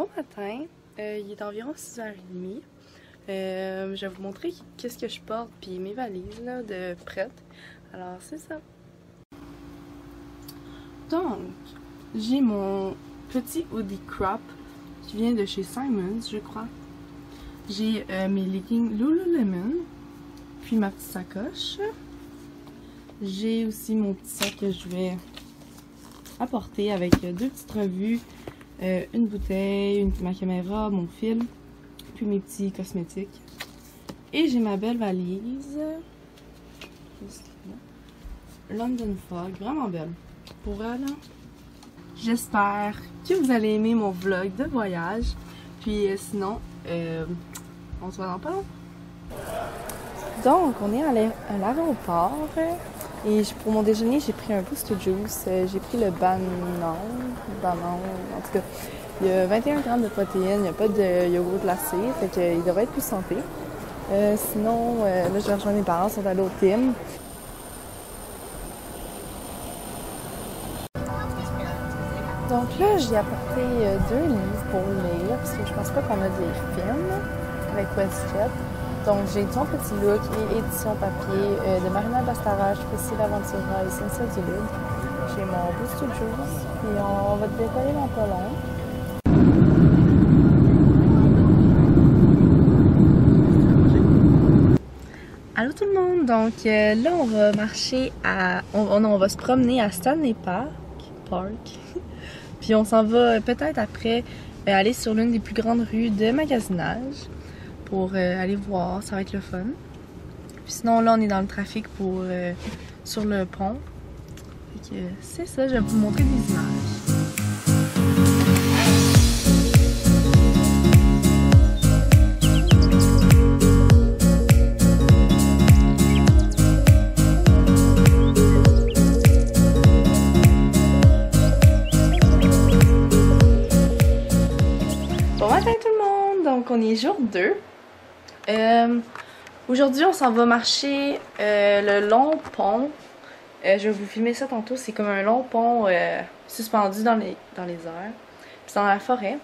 Bon matin, il est environ 6h30. Je vais vous montrer qu'est-ce que je porte puis mes valises là, de prêtes. Alors c'est ça. Donc, j'ai mon petit hoodie crop qui vient de chez Simons, je crois. J'ai mes leggings Lululemon, puis ma petite sacoche. J'ai aussi mon petit sac que je vais apporter avec deux petites revues, une bouteille, ma caméra, mon film, puis mes petits cosmétiques. Et j'ai ma belle valise London Fog, vraiment belle. Pour elle, j'espère que vous allez aimer mon vlog de voyage. Puis sinon, on se voit dans pas long. Donc, on est à l'aéroport. Et pour mon déjeuner, j'ai pris un Boost Juice. J'ai pris le banane, en tout cas. Il y a 21 grammes de protéines, il n'y a pas de yogourt glacé, fait qu'il devrait être plus santé. Sinon, là, je vais rejoindre mes parents, ils sont allés au Tim. Donc là, j'ai apporté 2 livres pour lire, parce que je pense pas qu'on a des films avec WestJet. Donc j'ai Ton Petit Look et édition papier de Marina Bastarache, Priscilla Aventura et Cynthia Dulude. J'ai mon Boost Juice et on va décoller dans pas long. Allô tout le monde! Donc là on va marcher à... on va se promener à Stanley Park. Puis on s'en va peut-être après aller sur l'une des plus grandes rues de magasinage pour aller voir, ça va être le fun. Puis sinon là on est dans le trafic pour sur le pont. Fait que c'est ça, je vais vous montrer des images. Bon matin tout le monde! Donc on est jour 2. Aujourd'hui on s'en va marcher le long pont. Je vais vous filmer ça tantôt. C'est comme un long pont suspendu dans les airs. Puis dans la forêt.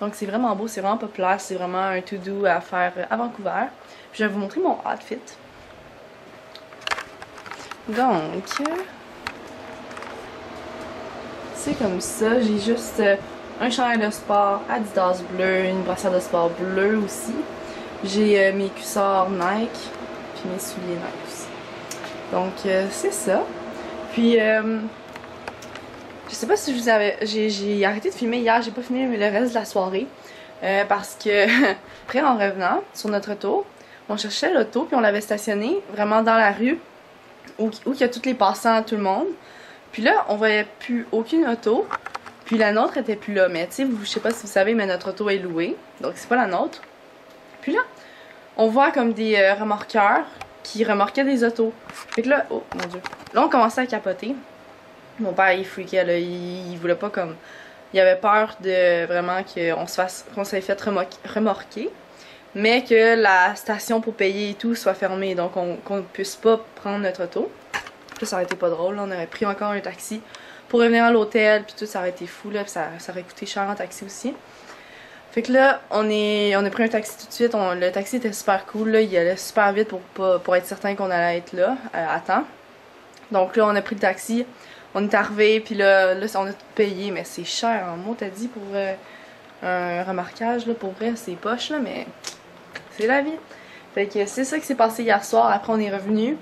Donc c'est vraiment beau, c'est vraiment populaire. C'est vraiment un to-do à faire à Vancouver. Puis je vais vous montrer mon outfit. Donc c'est comme ça. J'ai juste un chandail de sport Adidas bleu, une brassière de sport bleue aussi. J'ai mes cuissards Nike, puis mes souliers Nike aussi. Donc c'est ça. Puis je sais pas si je vous avais... J'ai arrêté de filmer hier, j'ai pas filmé le reste de la soirée. Parce que après en revenant sur notre auto, on cherchait l'auto puis on l'avait stationné vraiment dans la rue où il y a tous les passants, tout le monde. Puis là, on voyait plus aucune auto. Puis la nôtre était plus là. Mais tu sais, je sais pas si vous savez, mais notre auto est louée. Donc c'est pas la nôtre. Puis là, on voit comme des remorqueurs qui remorquaient des autos. Fait que là, oh mon dieu. Là, on commençait à capoter. Mon père, il freakait, là. Il voulait pas comme... Il avait peur de vraiment qu'on s'ait fait remorquer. Mais que la station pour payer et tout soit fermée. Donc, qu'on ne puisse pas prendre notre auto. Là, ça aurait été pas drôle. Là. On aurait pris encore un taxi pour revenir à l'hôtel. Puis tout, ça aurait été fou, là. Puis ça aurait coûté cher en taxi aussi. Fait que là, on a pris un taxi tout de suite. Le taxi était super cool, là. Il allait super vite pour être certain qu'on allait être là à temps. Donc là, on a pris le taxi. On est arrivé, puis là on a tout payé. Mais c'est cher, en mot, t'as dit, pour un remorquage, là. Pour vrai, c'est poche, là, mais c'est la vie. Fait que c'est ça qui s'est passé hier soir. Après, on est revenu.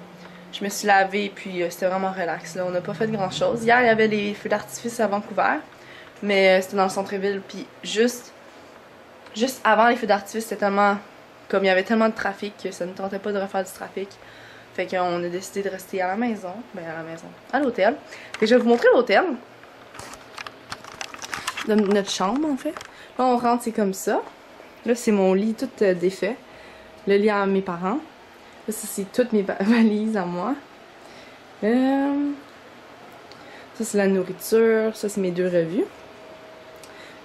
Je me suis lavée, puis c'était vraiment relax, là. On n'a pas fait grand-chose. Hier, il y avait les feux d'artifice à Vancouver. Mais c'était dans le centre-ville, puis juste avant les feux d'artifice, c'était tellement... Comme il y avait tellement de trafic que ça ne tentait pas de refaire du trafic. Fait qu'on a décidé de rester à la maison. Ben à la maison. À l'hôtel. Fait que je vais vous montrer l'hôtel. De notre chambre, en fait. Là, on rentre, c'est comme ça. Là, c'est mon lit tout défait. Le lit à mes parents. Là, ça, c'est toutes mes valises à moi. Ça, c'est la nourriture. Ça, c'est mes 2 revues.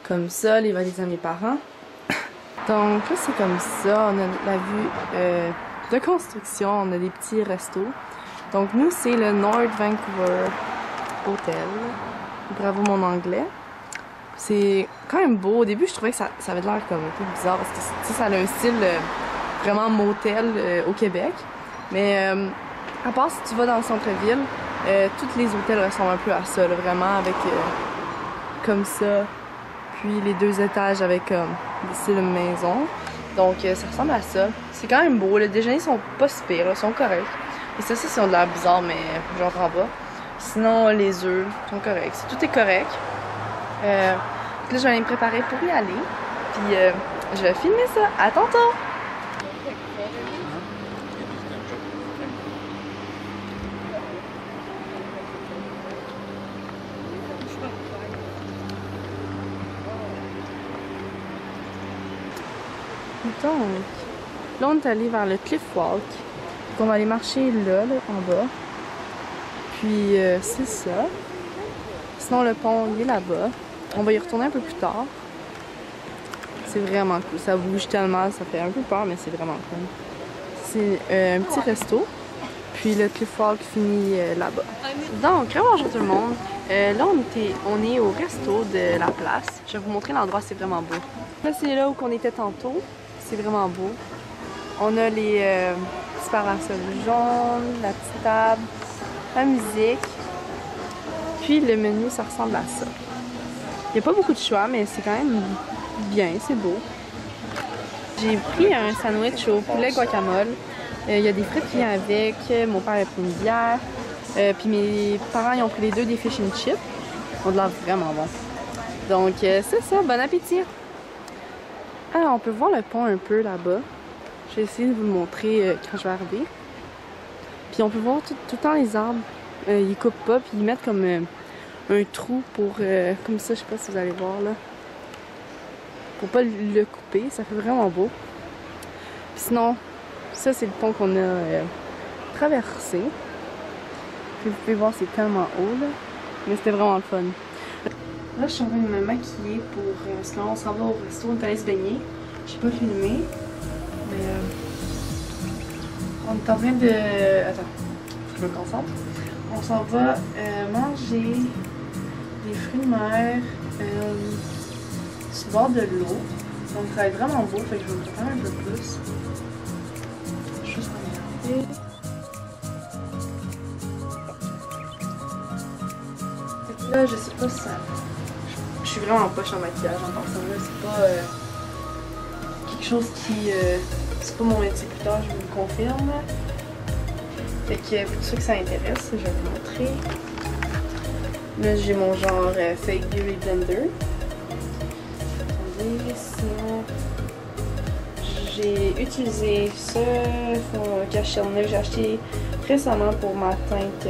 Comme ça, les valises à mes parents. Donc là, c'est comme ça. On a la vue de construction. On a des petits restos. Donc nous, c'est le North Vancouver Hotel. Bravo mon anglais. C'est quand même beau. Au début, je trouvais que ça avait l'air comme un peu bizarre parce que ça a un style vraiment motel au Québec. Mais à part si tu vas dans le centre-ville, tous les hôtels ressemblent un peu à ça, là, vraiment avec comme ça. Puis les 2 étages avec des styles maison. Donc ça ressemble à ça. C'est quand même beau. Les déjeuners sont pas si pires, ils sont corrects. Et ça, ils ont de l'air bizarre, mais j'en prends pas. Sinon, les œufs sont corrects. Tout est correct. Là, je vais aller me préparer pour y aller. Puis, je vais filmer ça. À tantôt! Donc, là, on est allé vers le Cliff Walk. Donc, on va aller marcher là, en bas. Puis, c'est ça. Sinon, le pont, il est là-bas. On va y retourner un peu plus tard. C'est vraiment cool. Ça bouge tellement, ça fait un peu peur, mais c'est vraiment cool. C'est un petit resto. Puis le Cliff Walk finit là-bas. Donc, bonjour tout le monde. Là, on est au resto de la place. Je vais vous montrer l'endroit, c'est vraiment beau. Là, c'est là où on était tantôt. C'est vraiment beau. On a les petits parasols jaunes, la petite table, la musique. Puis le menu, ça ressemble à ça. Il n'y a pas beaucoup de choix, mais c'est quand même bien, c'est beau. J'ai pris un sandwich au poulet guacamole. Il y a des frites qui viennent avec. Mon père a pris une bière. Puis mes parents, ils ont pris les 2 des fish and chips. On de l'air vraiment bon. Donc, c'est ça. Bon appétit! Alors, on peut voir le pont un peu là-bas. Je vais essayer de vous le montrer quand je vais arriver. Puis on peut voir tout le temps les arbres. Ils coupent pas, puis ils mettent comme un trou pour... comme ça, je sais pas si vous allez voir là. Pour pas le couper, ça fait vraiment beau. Puis sinon, ça c'est le pont qu'on a traversé. Puis vous pouvez voir, c'est tellement haut là. Mais c'était vraiment le fun. Là, je suis en train de me maquiller pour... parce que là, on s'en va au resto, on est allé se baigner. J'ai pas filmé. Mais... on est en train de... Attends, faut que je me concentre. On s'en va manger des fruits de mer sur le bord de l'eau. Donc ça va être vraiment beau, fait que je vais me préparer un peu plus. Juste regarder. Là, je sais pas si ça... Je suis vraiment poche en maquillage en personne là, c'est pas quelque chose qui... c'est pas mon métier plus tard, je vous le confirme. Fait que pour ceux que ça intéresse, je vais vous montrer. Là, j'ai mon genre Fake Beauty Blender. Attendez, sinon... J'ai utilisé ce fond cache neuf que j'ai acheté récemment pour ma teinte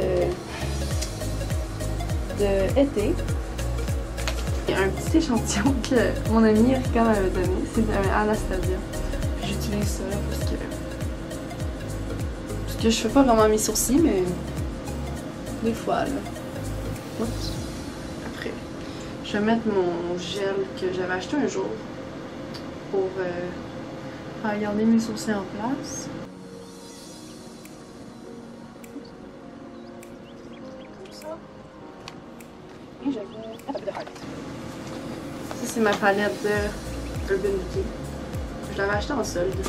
de été. Il y a un petit échantillon que mon amie Erika m'avait donné, c'est Anastasia. J'utilise ça parce que je fais pas vraiment mes sourcils, mais des fois là. Oups. Après, je vais mettre mon gel que j'avais acheté un jour pour garder mes sourcils en place. Comme ça. Et j'avais un peu de heart. Ça, c'est ma palette de Urban Decay. Je l'avais acheté en solde.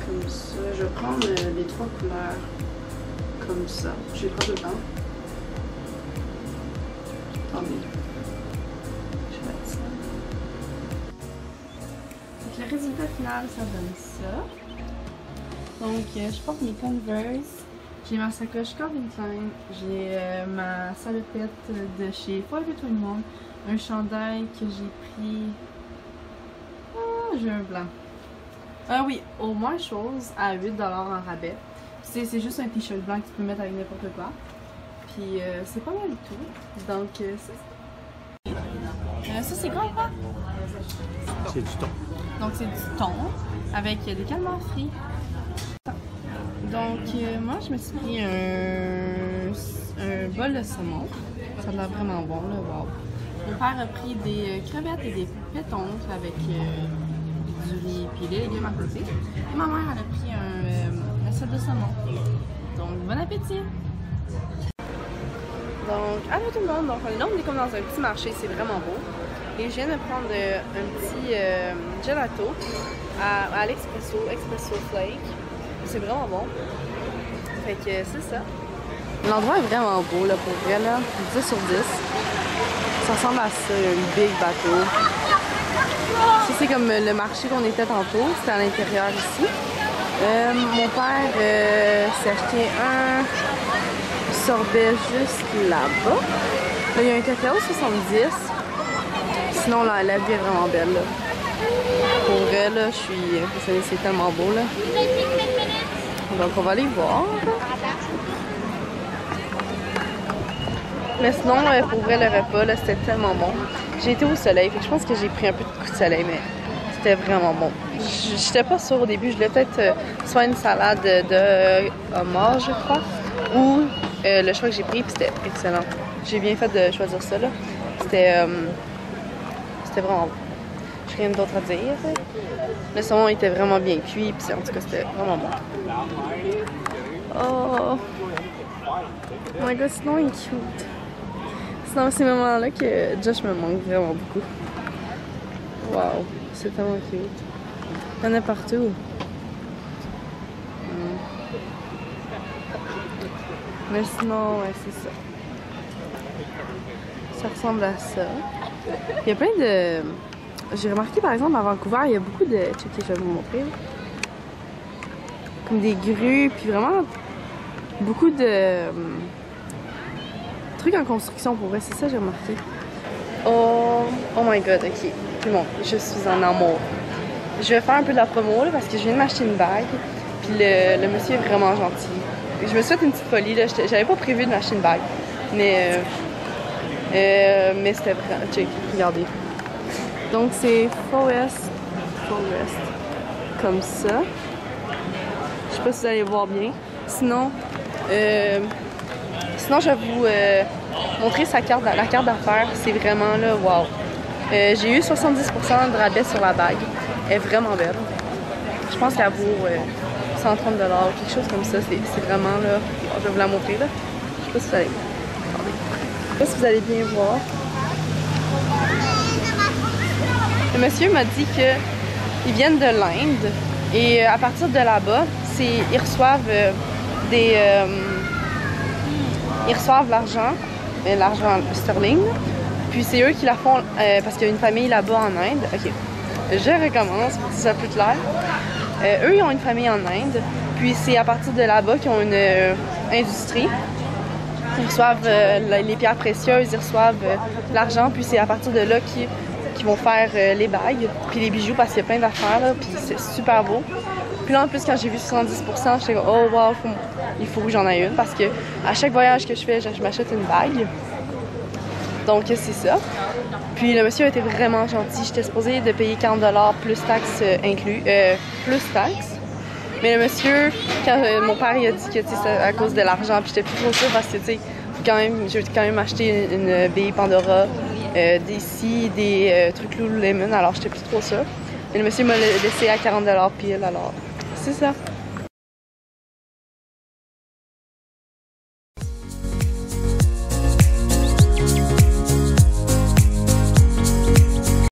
Comme ça. Je vais prendre les 3 couleurs. Comme ça. Je vais prendre dedans. Attendez. Je vais mettre ça. Donc, le résultat final, ça donne ça. Donc, je porte mes Converse. J'ai ma sacoche Calvin Klein. J'ai ma salopette de chez Forever 21. Un chandail que j'ai pris. Ah, j'ai un blanc. Ah oui, au moins chose à 8$ en rabais. C'est juste un t-shirt blanc que tu peux mettre avec n'importe quoi. Puis c'est pas mal du tout. Donc ça c'est quoi quoi? C'est du thon. Donc c'est du thon avec des calmars frits. Donc moi je me suis pris un bol de saumon. Ça a l'air vraiment bon là, wow. Mon père a pris des crevettes et des pétoncles avec du riz et des légumes à côté. Et ma mère elle a pris un assiette de saumon. Donc bon appétit! Donc, allô tout le monde, donc on est comme dans un petit marché, c'est vraiment beau. Et je viens de prendre un petit gelato à l'expresso, Expresso Flake. C'est vraiment bon. Fait que c'est ça. L'endroit est vraiment beau là pour vrai là, 10 sur 10. Ça ressemble à ça, un big bateau. Ça c'est comme le marché qu'on était tantôt, c'était à l'intérieur ici. Mon père s'est acheté un sorbet juste là-bas. Là, il y a un cacao 70. Sinon, la vie est vraiment belle. Là. Pour vrai, là, je suis impressionnée. C'est tellement beau. Là. Donc, on va aller voir. Mais sinon, pour vrai, le repas, là, c'était tellement bon. J'ai été au soleil. Fait que je pense que j'ai pris un peu de coup de soleil, mais c'était vraiment bon. J'étais pas sûre au début. Je voulais peut-être soit une salade de homard, je crois, ou le choix que j'ai pris, puis c'était excellent. J'ai bien fait de choisir ça, là. C'était vraiment bon. J'ai rien d'autre à dire. Le saumon était vraiment bien cuit, puis en tout cas, c'était vraiment bon. Oh my god, sinon il est cute. C'est dans ces moments-là que Josh me manque vraiment beaucoup. Wow, c'est tellement cute. Il y en a partout. Mais sinon, ouais, c'est ça. Ça ressemble à ça. Il y a plein de... J'ai remarqué par exemple à Vancouver, il y a beaucoup de... Checkez, je vais vous montrer. Comme des grues, puis vraiment beaucoup de... trucs en construction pour vrai, c'est ça que j'ai remarqué. Oh my god, ok. Tout le monde, je suis en amour. Je vais faire un peu de la promo là, parce que je viens de m'acheter une bague. Puis le monsieur est vraiment gentil. Je me souhaite une petite folie, là. J'avais pas prévu de m'acheter une bague. Mais c'était vraiment... Check, regardez. Donc c'est Forest. Comme ça. Je sais pas si vous allez voir bien. Sinon, je vais vous montrer la carte d'affaires. C'est vraiment là, wow. J'ai eu 70% de rabais sur la bague. Elle est vraiment belle. Je pense qu'elle vaut 130 $, quelque chose comme ça. C'est vraiment là. Je vais vous la montrer là. Je sais pas si vous allez. Attendez. Je sais pas si vous allez bien voir. Le monsieur m'a dit qu'ils viennent de l'Inde et à partir de là-bas, ils reçoivent ils reçoivent l'argent sterling. Puis c'est eux qui la font parce qu'il y a une famille là-bas en Inde. Ok, je recommence pour que ça soit plus clair. Eux, ils ont une famille en Inde. Puis c'est à partir de là-bas qu'ils ont une industrie. Ils reçoivent les pierres précieuses, ils reçoivent l'argent. Puis c'est à partir de là qu'ils vont faire les bagues, puis les bijoux parce qu'il y a plein d'affaires là. Puis c'est super beau. Puis là, en plus, quand j'ai vu 70%, j'étais comme, oh wow, il faut que j'en aie une parce que à chaque voyage que je fais, je m'achète une bague. Donc, c'est ça. Puis le monsieur a été vraiment gentil. J'étais supposée de payer 40 $ plus taxes inclus. Plus taxes. Mais le monsieur, quand mon père il a dit que c'était à cause de l'argent, puis j'étais plus trop sûre parce que, tu sais, j'ai quand même acheté une bille Pandora, des trucs Lululemon, alors j'étais plus trop sûre. Et le monsieur m'a laissé à 40 $ pile, alors c'est ça.